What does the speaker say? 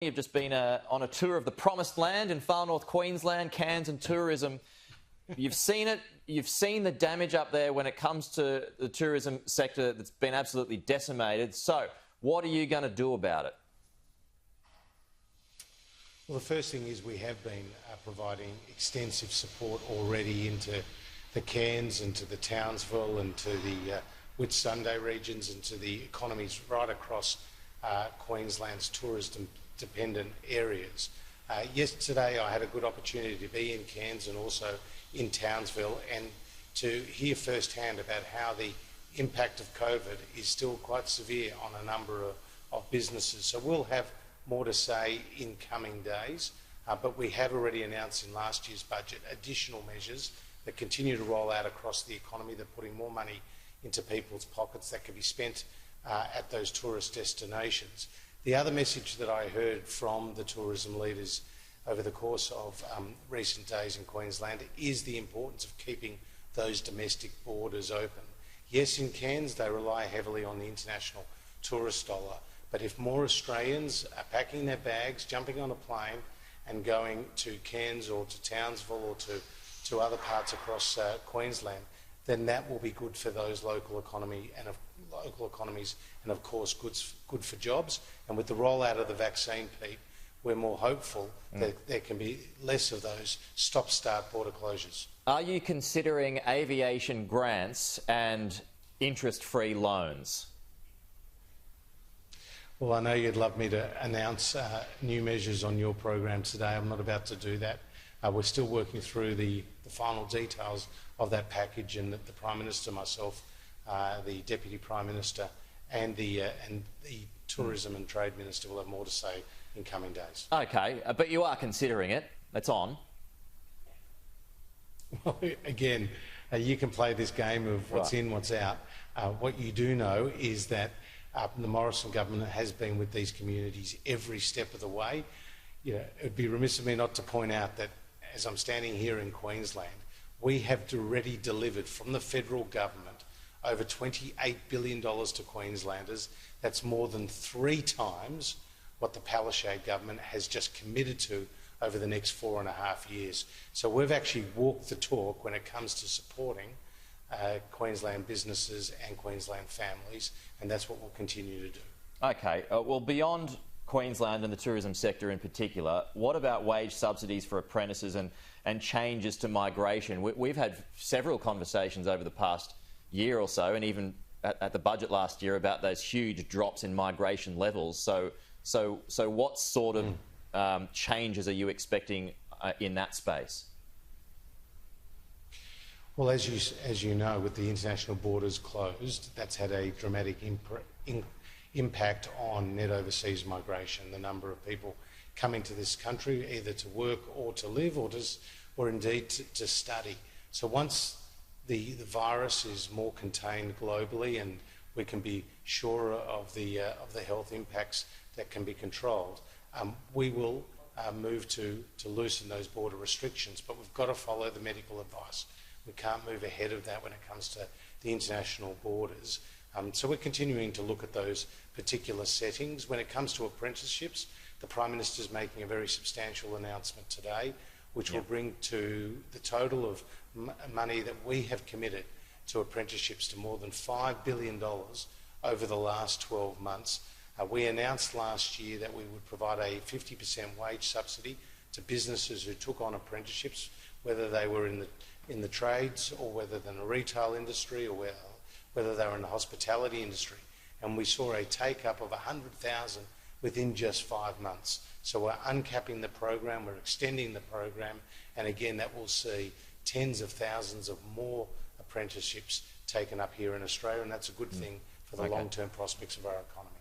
You've just been on a tour of the promised land in far north Queensland, Cairns and tourism. You've seen it. You've seen the damage up there when it comes to the tourism sector that's been absolutely decimated. So what are you going to do about it? Well, the first thing is we have been providing extensive support already into the Cairns and to the Townsville and to the Whitsunday regions and to the economies right across Queensland's tourism-dependent areas. Yesterday I had a good opportunity to be in Cairns and also in Townsville and to hear firsthand about how the impact of COVID is still quite severe on a number of businesses. So we'll have more to say in coming days, but we have already announced in last year's budget additional measures that continue to roll out across the economy. They're putting more money into people's pockets that can be spent at those tourist destinations. The other message that I heard from the tourism leaders over the course of recent days in Queensland is the importance of keeping those domestic borders open. Yes, in Cairns they rely heavily on the international tourist dollar, but if more Australians are packing their bags, jumping on a plane and going to Cairns or to Townsville or to other parts across Queensland, then that will be good for those local economies and of course good for jobs. And with the rollout of the vaccine, Pete, we're more hopeful that there can be less of those stop-start border closures. Are you considering aviation grants and interest-free loans? Well, I know you'd love me to announce new measures on your program today. I'm not about to do that. We're still working through the final details of that package, and the Prime Minister, myself, the Deputy Prime Minister and the Tourism and Trade Minister will have more to say in coming days. OK, but you are considering it. It's on. Well, again, you can play this game of what's in, what's out. What you do know is that the Morrison government has been with these communities every step of the way. You know, it would be remiss of me not to point out that as I'm standing here in Queensland, we have already delivered from the federal government over $28 billion to Queenslanders. That's more than 3 times what the Palaszczuk government has just committed to over the next 4.5 years. So we've actually walked the talk when it comes to supporting Queensland businesses and Queensland families, and that's what we'll continue to do. OK, well, beyond Queensland and the tourism sector in particular, what about wage subsidies for apprentices and changes to migration? We've had several conversations over the past year or so, and even at the budget last year, about those huge drops in migration levels. So what sort of changes are you expecting in that space? Well, as you know, with the international borders closed, that's had a dramatic impact on net overseas migration, the number of people coming to this country either to work or to live or indeed to study. So once the virus is more contained globally and we can be sure of the health impacts that can be controlled, we will move to loosen those border restrictions, but we've got to follow the medical advice. We can't move ahead of that when it comes to the international borders. So we're continuing to look at those particular settings. When it comes to apprenticeships, the Prime Minister is making a very substantial announcement today, which will bring to the total of money that we have committed to apprenticeships to more than $5 billion over the last 12 months. We announced last year that we would provide a 50% wage subsidy to businesses who took on apprenticeships, whether they were in the trades or whether they're in the retail industry or whether they were in the hospitality industry. And we saw a take-up of 100,000 within just 5 months. So we're uncapping the program, we're extending the program, and again that will see tens of thousands of more apprenticeships taken up here in Australia, and that's a good thing for the long-term prospects of our economy.